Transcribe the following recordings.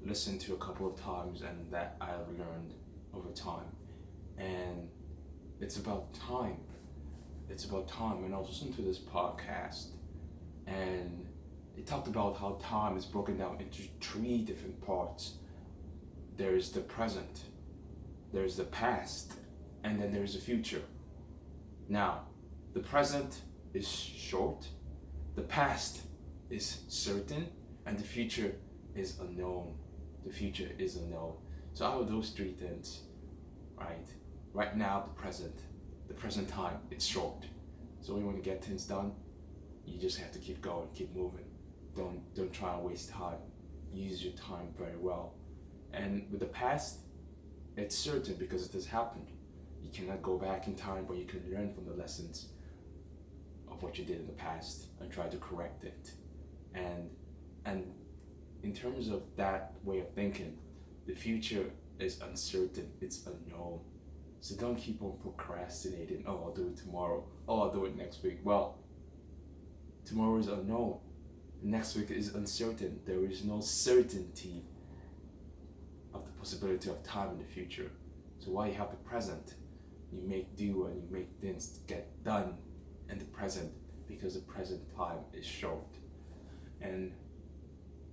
listened to a couple of times and that I've learned over time. And it's about time. It's about time. And I was listening to this podcast and it talked about how time is broken down into three different parts. There's the present, there's the past, and then there's the future. Now, the present is short, the past is certain, and the future is unknown. The future is unknown. So out of those three things, right? Right now, the present time, it's short. So when you want to get things done, you just have to keep going, keep moving. Don't try and waste time. Use your time very well. And with the past, it's certain because it has happened. You cannot go back in time, but you can learn from the lessons of what you did in the past and try to correct it. And in terms of that way of thinking, the future is uncertain, it's unknown. So don't keep on procrastinating. Oh, I'll do it tomorrow. Oh, I'll do it next week. Well, tomorrow is unknown. Next week is uncertain. There is no certainty of the possibility of time in the future. So while you have the present, you make do and you make things get done in the present because the present time is short. And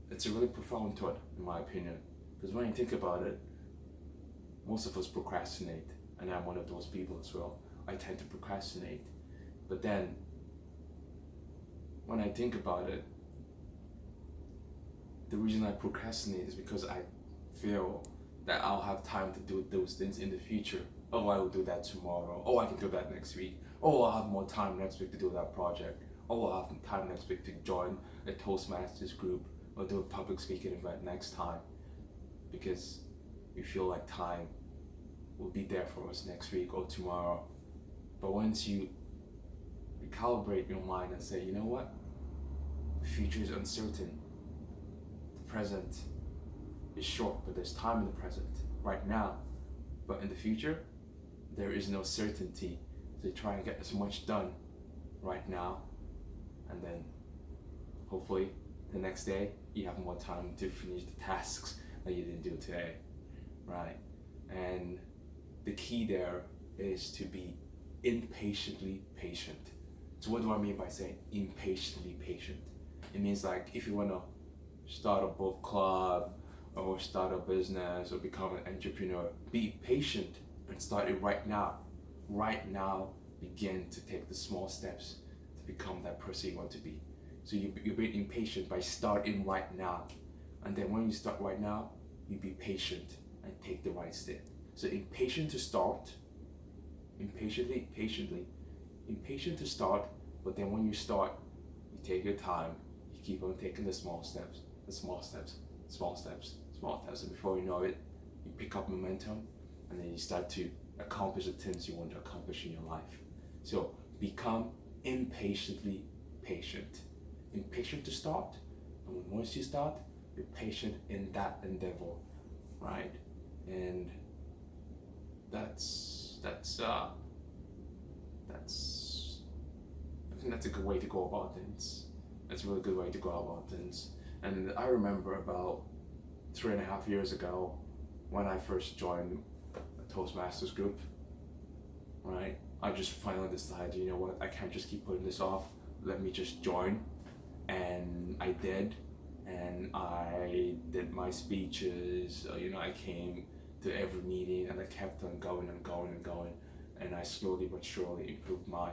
it's a really profound thought, in my opinion, because when you think about it, most of us procrastinate, and I'm one of those people as well. I tend to procrastinate, but then when I think about it, the reason I procrastinate is because I feel that I'll have time to do those things in the future. Oh, I will do that tomorrow. Oh, I can do that next week. Oh, I'll have more time next week to do that project. Oh, I'll have time next week to join a Toastmasters group or do a public speaking event next time, because we feel like time will be there for us next week or tomorrow. But once you recalibrate your mind and say, you know what? The future is uncertain. The present is short, but there's time in the present, right now. But in the future, there is no certainty. So try and get as much done right now, and then hopefully the next day you have more time to finish the tasks that you didn't do today, right? And the key there is to be impatiently patient. So what do I mean by saying impatiently patient? It means like if you want to start a book club or start a business or become an entrepreneur, be patient and start it right now. Right now, begin to take the small steps to become that person you want to be. So you're being impatient by starting right now. And then when you start right now, you be patient and take the right step. So impatient to start, patiently, impatient to start, but then when you start, you take your time, you keep on taking the small steps, and before you know it, you pick up momentum, and then you start to accomplish the things you want to accomplish in your life. So become impatiently patient. Impatient to start, and once you start, be patient in that endeavor, right? And that's I think that's a good way to go about things. That's a really good way to go about things. And I remember about 3.5 years ago when I first joined a Toastmasters group, right? I just finally decided, you know what, I can't just keep putting this off. Let me just join. And I did. And I did my speeches, I came to every meeting and I kept on going and going and going. And I slowly but surely improved my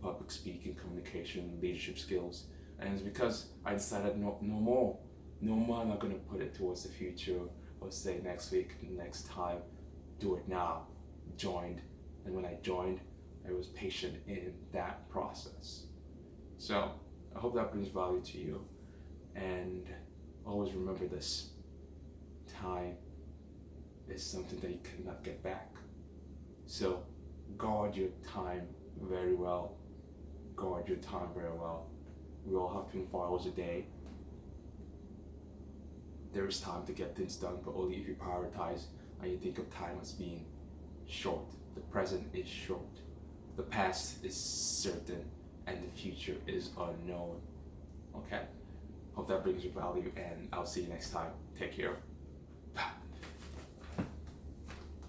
public speaking, communication, leadership skills. And it's because I decided no more am I going to put it towards the future or say next week, next time. Do it now. Joined. And when I joined, I was patient in that process. So I hope that brings value to you. And always remember this: time is something that you cannot get back. So guard your time very well. Guard your time very well. We all have 24 hours a day. There is time to get things done, but only if you prioritize and you think of time as being short. The present is short. The past is certain, and the future is unknown. Okay? Hope that brings you value, and I'll see you next time. Take care.